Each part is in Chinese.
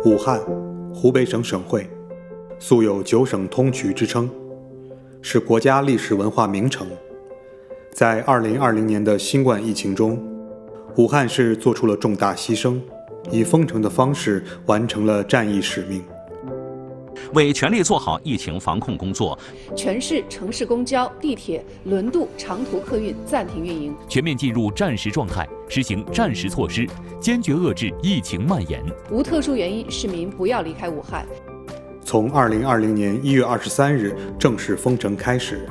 武汉，湖北省省会，素有九省通衢之称，是国家历史文化名城。在2020年的新冠疫情中，武汉市做出了重大牺牲，以封城的方式完成了战役使命。为全力做好疫情防控工作，全市城市公交、地铁、轮渡、长途客运暂停运营，全面进入战时状态，实行战时措施，坚决遏制疫情蔓延。无特殊原因，市民不要离开武汉。从2020年1月23日正式封城开始，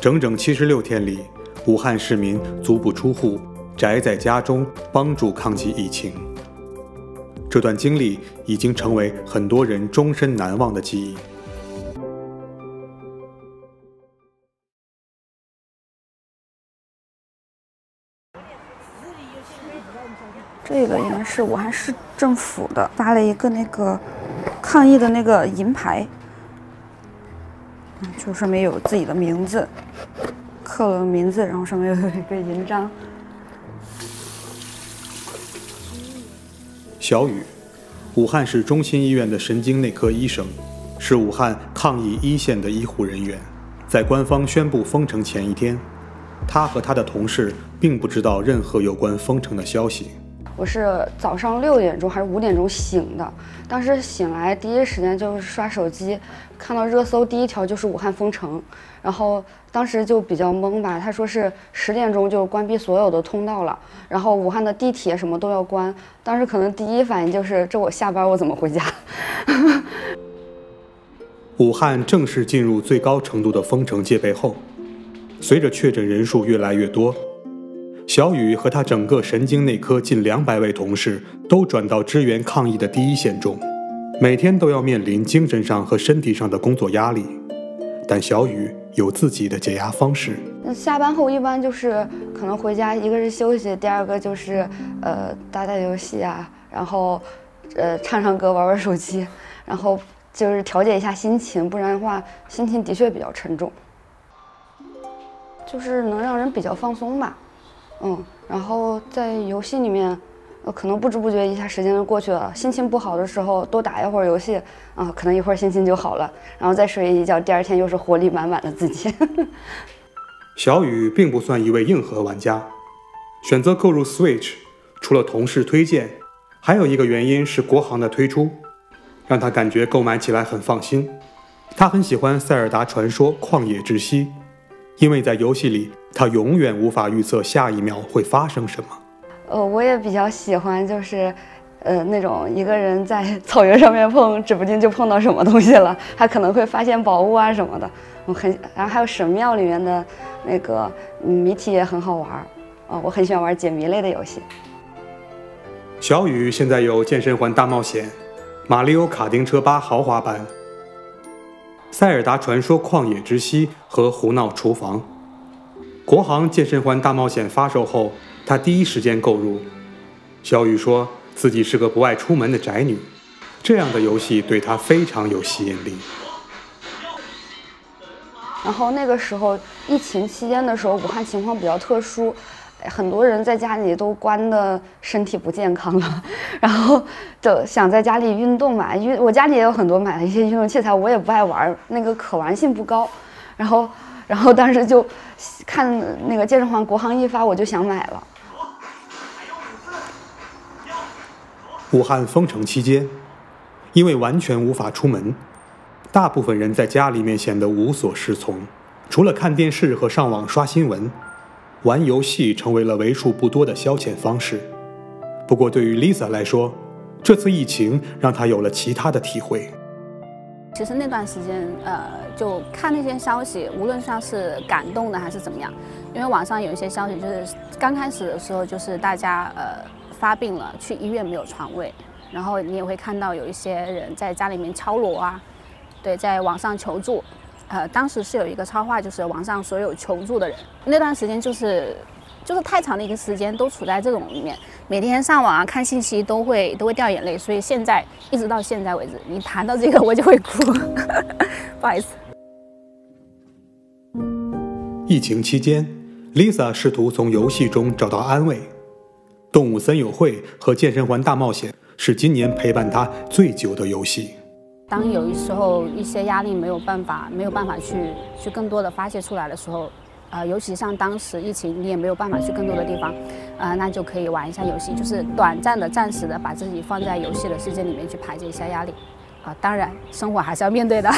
整整76天里，武汉市民足不出户，宅在家中，帮助抗击疫情。这段经历已经成为很多人终身难忘的记忆。这个应该是武汉市政府的，发了一个那个抗疫的那个银牌，就上面有自己的名字，刻了名字，然后上面有一个银章。小雨，武汉市中心医院的神经内科医生，是武汉抗疫一线的医护人员。在官方宣布封城前一天，他和他的同事并不知道任何有关封城的消息。我是早上6点钟还是5点钟醒的，当时醒来第一时间就是刷手机，看到热搜第一条就是武汉封城，然后当时就比较懵吧，他说是10点钟就关闭所有的通道了，然后武汉的地铁什么都要关，当时可能第一反应就是这我下班我怎么回家？武汉正式进入最高程度的封城戒备后，随着确诊人数越来越多，小雨和他整个神经内科近200位同事都转到支援抗疫的第一线中，每天都要面临精神上和身体上的工作压力。但小雨有自己的解压方式。下班后一般就是可能回家，一个是休息，第二个就是打打游戏啊，然后唱唱歌，玩玩手机，然后就是调节一下心情，不然的话心情的确比较沉重，就是能让人比较放松吧。然后在游戏里面，可能不知不觉一下时间就过去了。心情不好的时候，多打一会儿游戏，可能一会儿心情就好了，然后再睡一觉，第二天又是活力满满的自己。小雨并不算一位硬核玩家，选择购入 Switch， 除了同事推荐，还有一个原因是国行的推出，让他感觉购买起来很放心。他很喜欢《塞尔达传说：旷野之息》，因为在游戏里，他永远无法预测下一秒会发生什么。我也比较喜欢，就是那种一个人在草原上面碰，指不定就碰到什么东西了，还可能会发现宝物啊什么的。然后还有神庙里面的那个谜题也很好玩。我很喜欢玩解谜类的游戏。小雨现在有健身环大冒险、马里奥卡丁车8豪华版、塞尔达传说旷野之息和胡闹厨房。国行健身环大冒险发售后，他第一时间购入。小雨说自己是个不爱出门的宅女，这样的游戏对她非常有吸引力。然后那个时候疫情期间的时候，武汉情况比较特殊，很多人在家里都关的身体不健康了，然后就想在家里运动嘛。我家里也有很多买了一些运动器材，我也不爱玩，那个可玩性不高。然后当时就看那个健身环国行一发，我就想买了。武汉封城期间，因为完全无法出门，大部分人在家里面显得无所适从，除了看电视和上网刷新闻，玩游戏成为了为数不多的消遣方式。不过对于 Lisa 来说，这次疫情让她有了其他的体会。其实那段时间，就看那些消息，无论像是感动的还是怎么样，因为网上有一些消息，就是刚开始的时候，就是大家发病了，去医院没有床位，然后你也会看到有一些人在家里面敲锣啊，对，在网上求助。当时是有一个超话，就是网上所有求助的人，那段时间就是太长的一个时间都处在这种里面，每天上网啊看信息都会掉眼泪，所以现在一直到现在为止，你谈到这个我就会哭，不好意思。疫情期间 ，Lisa 试图从游戏中找到安慰，动物森友会和健身环大冒险是今年陪伴他最久的游戏。当有时候一些压力没有办法去更多的发泄出来的时候，尤其像当时疫情，你也没有办法去更多的地方，那就可以玩一下游戏，就是短暂的、暂时的把自己放在游戏的世界里面去排解一下压力。当然，生活还是要面对的。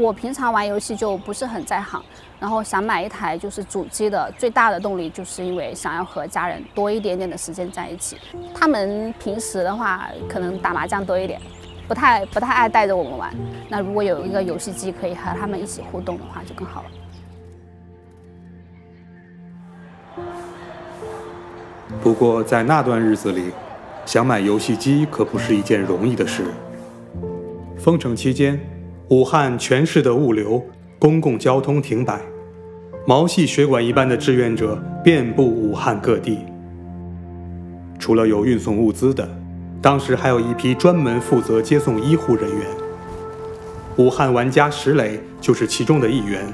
我平常玩游戏就不是很在行，然后想买一台就是主机的最大的动力，就是因为想要和家人多一点点的时间在一起。他们平时的话可能打麻将多一点，不太爱带着我们玩。那如果有一个游戏机可以和他们一起互动的话，就更好了。不过在那段日子里，想买游戏机可不是一件容易的事。封城期间，武汉全市的物流、公共交通停摆，毛细血管一般的志愿者遍布武汉各地。除了有运送物资的，当时还有一批专门负责接送医护人员。武汉玩家石磊就是其中的一员。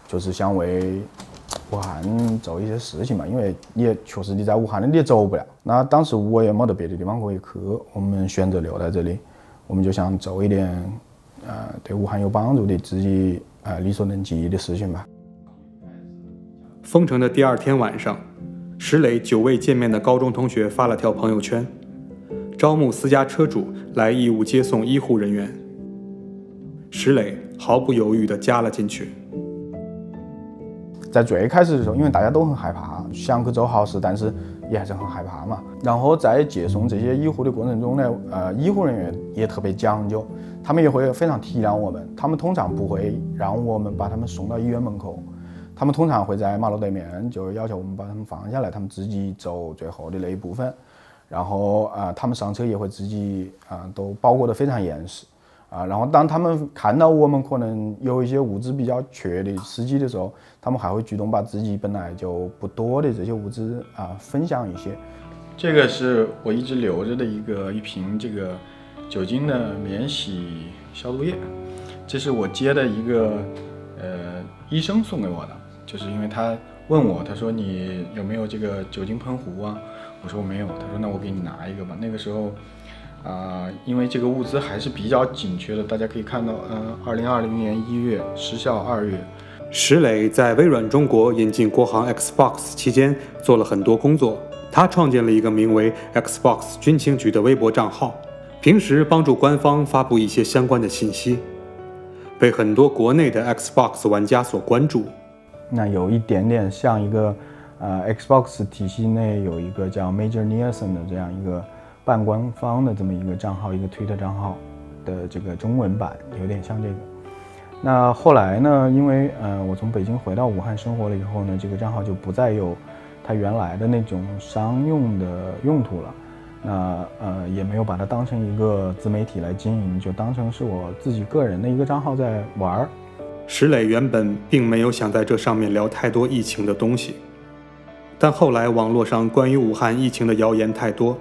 就是想为武汉做一些事情嘛，因为你确实你在武汉的你也走不了。那当时我也没得别的地方可以去，我们选择留在这里，我们就想做一点对武汉有帮助的自己力所能及的事情吧。封城的第2天晚上，石磊久未见面的高中同学发了条朋友圈，招募私家车主来义务接送医护人员。石磊毫不犹豫地加了进去。在最开始的时候，因为大家都很害怕，想去做好事，但是也还是很害怕嘛。然后在接送这些医护的过程中呢，医护人员也特别讲究，他们也会非常体谅我们。他们通常不会让我们把他们送到医院门口，他们通常会在马路对面就要求我们把他们放下来，他们自己走最后的那一部分。然后他们上车也会自己都包裹得非常严实。然后当他们看到我们可能有一些物资比较缺的司机的时候，他们还会主动把自己本来就不多的这些物资分享一些。这个是我一直留着的一瓶这个酒精的免洗消毒液，这是我接的一个医生送给我的，就是因为他问我，他说你有没有这个酒精喷壶啊？我说我没有，他说那我给你拿一个吧。那个时候。因为这个物资还是比较紧缺的，大家可以看到，2020年1月失效2月。石磊在微软中国引进国行 Xbox 期间做了很多工作，他创建了一个名为 Xbox 军情局的微博账号，平时帮助官方发布一些相关的信息，被很多国内的 Xbox 玩家所关注。那有一点点像一个Xbox 体系内有一个叫 Major Nielsen 的这样一个半官方的这么一个账号，一个推特账号的这个中文版，有点像这个。那后来呢，因为我从北京回到武汉生活了以后呢，这个账号就不再有它原来的那种商用的用途了。那也没有把它当成一个自媒体来经营，就当成是我自己个人的一个账号在玩。石磊原本并没有想在这上面聊太多疫情的东西，但后来网络上关于武汉疫情的谣言太多。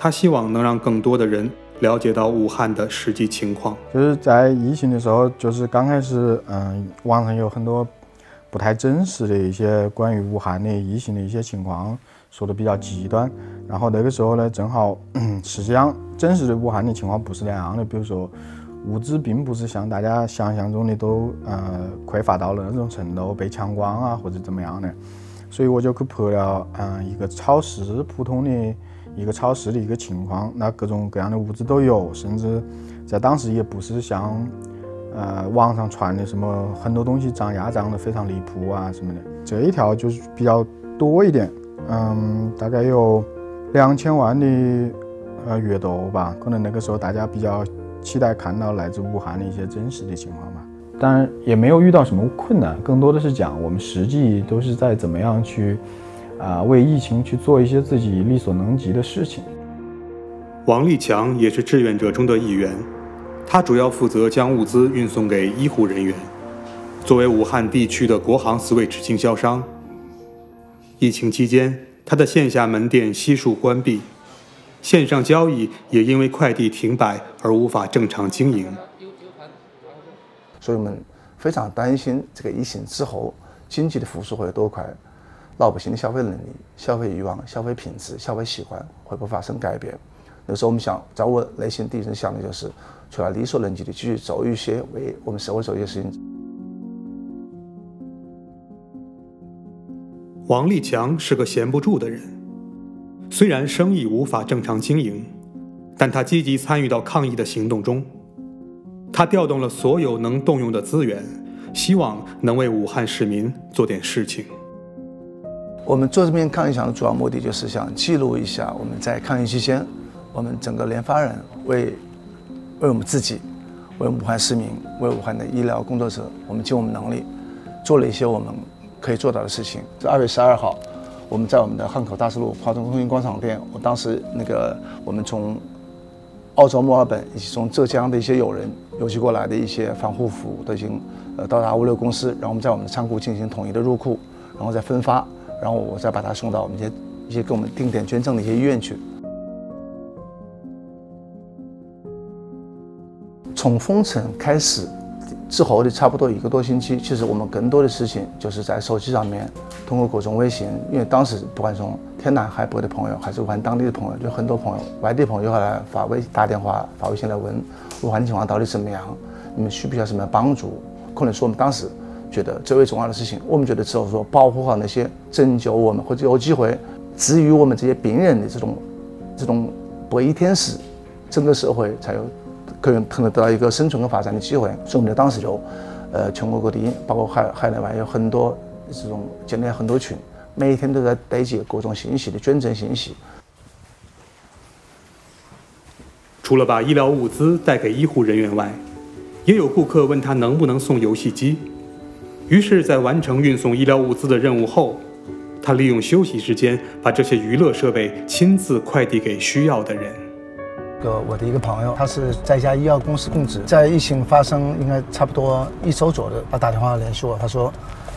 他希望能让更多的人了解到武汉的实际情况。就是在疫情的时候，就是刚开始，网上有很多不太真实的一些关于武汉的疫情的一些情况，说的比较极端。然后那个时候呢，正好，实际上真实的武汉的情况不是那样的。比如说，物资并不是像大家想象中的都匮乏到了那种程度，被抢光啊或者怎么样的。所以我就去拍了，一个超市普通的。一个超市的一个情况，那各种各样的物资都有，甚至在当时也不是像网上传的什么很多东西涨价涨得非常离谱啊什么的。这一条就是比较多一点，大概有2000万的阅读吧，可能那个时候大家比较期待看到来自武汉的一些真实的情况吧。当然也没有遇到什么困难，更多的是讲我们实际都是在怎么样去。为疫情去做一些自己力所能及的事情。王立强也是志愿者中的一员，他主要负责将物资运送给医护人员。作为武汉地区的国行 Switch 经销商，疫情期间，他的线下门店悉数关闭，线上交易也因为快递停摆而无法正常经营。所以我们非常担心这个疫情之后经济的复苏会有多快，老百姓的消费能力、消费欲望、消费品质、消费习惯会不会发生改变。那时候我们想，在我内心第一层想的就是出来力所能及的继续做一些为我们社会做一些事情。王立强是个闲不住的人，虽然生意无法正常经营，但他积极参与到抗疫的行动中。他调动了所有能动用的资源，希望能为武汉市民做点事情。我们做这篇抗疫项的主要目的就是想记录一下我们在抗疫期间，我们整个联发人为我们自己、为武汉市民、为武汉的医疗工作者，我们尽我们能力做了一些我们可以做到的事情。2月12号，我们在我们的汉口大石路华东通讯广场店，我当时我们从澳洲墨尔本以及从浙江的一些友人邮寄过来的一些防护服都已经到达物流公司，然后我们在我们的仓库进行统一的入库，然后再分发，然后我再把它送到我们一些给我们定点捐赠的一些医院去。从封城开始之后的差不多1个多星期，其实我们更多的事情就是在手机上面通过各种微信，因为当时不管从天南海北的朋友还是武汉当地的朋友，就很多朋友外地朋友又来打电话发微信来问武汉的情况到底怎么样，你们需不需要什么帮助。可能说我们当时觉得最为重要的事情，我们觉得只有说保护好那些拯救我们或者有机会治愈我们这些病人的这种白衣天使，整个社会才有可能得到一个生存和发展的机会。所以我们当时就全国各地包括海内外有很多这种建立了很多群，每一天都在堆积各种信息的捐赠信息。除了把医疗物资带给医护人员外，也有顾客问他能不能送游戏机。于是在完成运送医疗物资的任务后，他利用休息时间把这些娱乐设备亲自快递给需要的人。我的一个朋友，他是在一家医药公司供职，在疫情发生应该差不多1周左右的，他打电话联系我，他说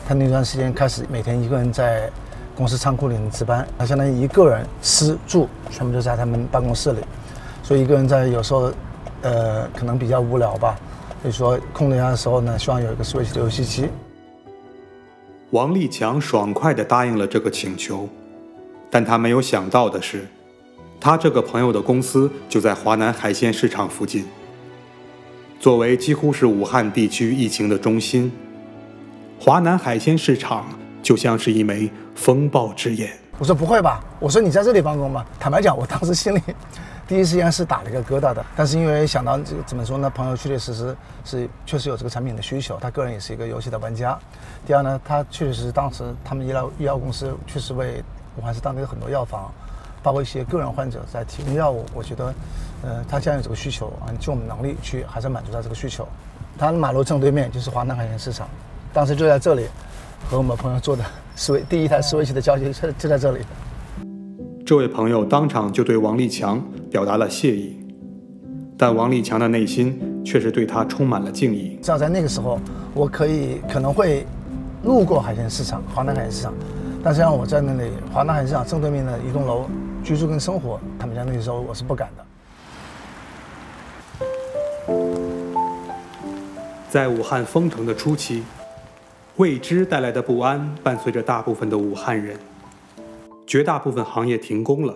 他那段时间开始每天一个人在公司仓库里值班，他相当于一个人吃住全部就在他们办公室里，所以一个人在有时候可能比较无聊吧，所以说空了一下的时候呢，希望有一个 Switch 的游戏机。王立强爽快地答应了这个请求，但他没有想到的是，他这个朋友的公司就在华南海鲜市场附近。作为几乎是武汉地区疫情的中心，华南海鲜市场就像是一枚风暴之眼。我说不会吧，我说你在这里办公吗？坦白讲，我当时心里第一时间是打了一个疙瘩的，但是因为想到这个怎么说呢，朋友确确实实是确实有这个产品的需求，他个人也是一个游戏的玩家。第二呢，他确实是当时他们医药公司确实为武汉市当地有很多药房，包括一些个人患者在提供药物。我觉得，他既然有这个需求啊，尽我们能力去还是满足他这个需求。他马路正对面就是华南海鲜市场，当时就在这里和我们朋友做的第一台Switch的交接就在这里。这位朋友当场就对王立强表达了谢意，但王立强的内心却是对他充满了敬意。至少在那个时候，我可能会路过海鲜市场，华南海鲜市场，但是让我在那里华南海鲜市场正对面的一栋楼居住跟生活，他们家那个时候我是不敢的。在武汉封城的初期，未知带来的不安伴随着大部分的武汉人，绝大部分行业停工了。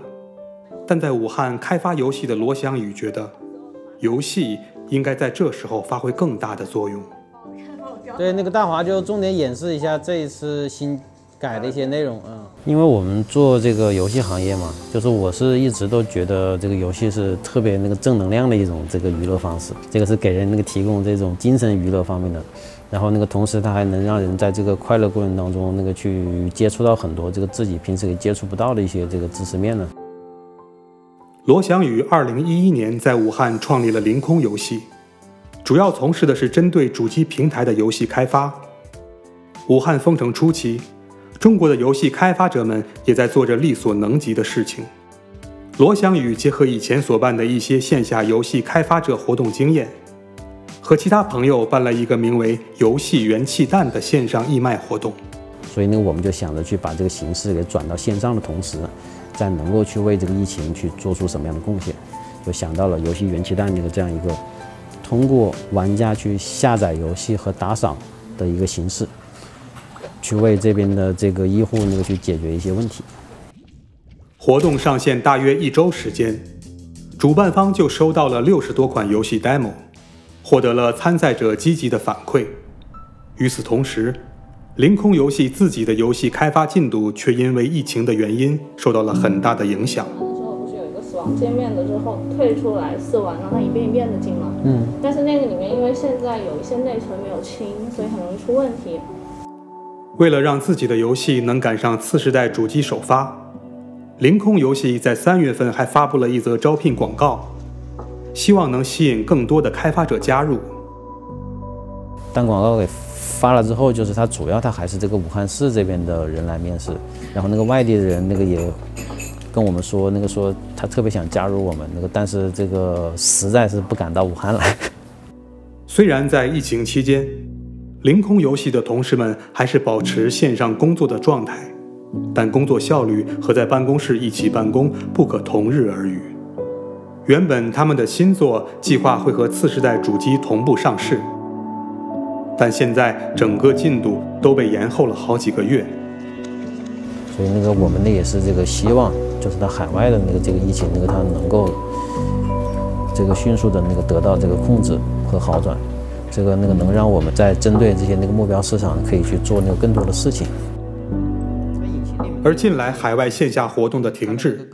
但在武汉开发游戏的罗翔宇觉得，游戏应该在这时候发挥更大的作用。对，那个大华就重点演示一下这一次新改的一些内容啊。因为我们做这个游戏行业嘛，就是我是一直都觉得这个游戏是特别那个正能量的一种这个娱乐方式，这个是给人那个提供这种精神娱乐方面的。然后那个同时它还能让人在这个快乐过程当中那个去接触到很多这个自己平时也接触不到的一些这个知识面呢。罗翔宇2011年在武汉创立了凌空游戏，主要从事的是针对主机平台的游戏开发。武汉封城初期，中国的游戏开发者们也在做着力所能及的事情。罗翔宇结合以前所办的一些线下游戏开发者活动经验，和其他朋友办了一个名为“游戏元气弹”的线上义卖活动。所以呢，我们就想着去把这个形式给转到线上的同时，再能够去为这个疫情去做出什么样的贡献，就想到了游戏元气弹这样一个通过玩家去下载游戏和打赏的一个形式，去为这边的这个医护去解决一些问题。活动上线大约1周时间，主办方就收到了60多款游戏 demo， 获得了参赛者积极的反馈。与此同时，凌空游戏自己的游戏开发进度却因为疫情的原因受到了很大的影响。那时候不是有一个死亡界面的之后退出来试玩，让它一遍一遍的进嘛。但是那个里面因为现在有一些内存没有清，所以很容易出问题。为了让自己的游戏能赶上次世代主机首发，凌空游戏在3月份还发布了一则招聘广告，希望能吸引更多的开发者加入。当广告给发了之后，就是他主要还是这个武汉市这边的人来面试，然后那个外地的人也跟我们说，说他特别想加入我们但是这个实在是不敢到武汉来。虽然在疫情期间，凌空游戏的同事们还是保持线上工作的状态，但工作效率和在办公室一起办公不可同日而语。原本他们的新作计划会和次世代主机同步上市，但现在整个进度都被延后了好几个月。所以我们也是希望，就是在海外的这个疫情它能够迅速的得到控制和好转，能让我们在针对这些目标市场可以去做更多的事情。而近来海外线下活动的停滞，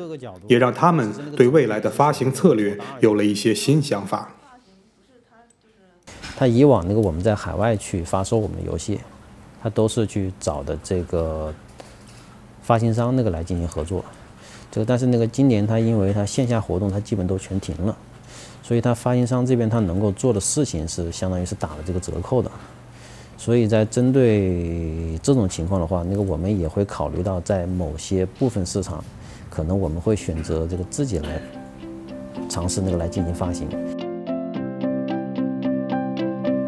也让他们对未来的发行策略有了一些新想法。他以往我们在海外去发售我们的游戏，他都是去找的发行商来进行合作。但是今年他因为他线下活动他基本都全停了，所以他发行商这边他能够做的事情是相当于是打了折扣的。所以在针对这种情况的话，我们也会考虑到在某些部分市场，可能我们会选择自己来尝试来进行发行。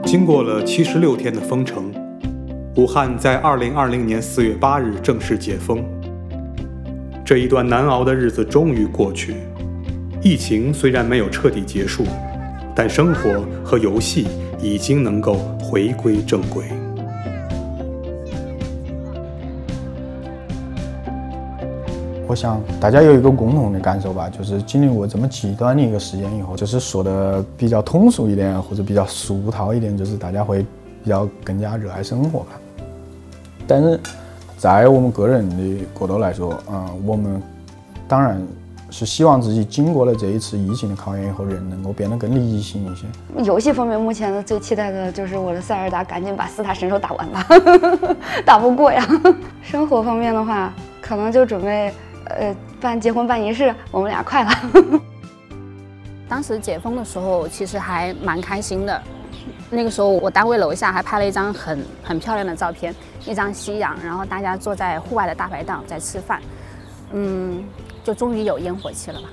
经过了76天的封城，武汉在2020年4月8日正式解封。这一段难熬的日子终于过去，疫情虽然没有彻底结束，但生活和游戏已经能够回归正轨。我想大家有一个共同的感受吧，就是经历过这么极端的一个时间以后，就是说的比较通俗一点或者比较俗套一点，就是大家会比较更加热爱生活吧。但是在我们个人的角度来说，我们当然是希望自己经过了这一次疫情的考验以后，人能够变得更理性一些。游戏方面，目前的最期待的就是我的塞尔达赶紧把4塔神兽打完吧，打不过呀。生活方面的话，可能就准备办结婚办仪式，我们俩快了。当时解封的时候，其实还蛮开心的。那个时候我单位楼下还拍了一张很漂亮的照片，一张夕阳，然后大家坐在户外的大排档在吃饭，就终于有烟火气了吧。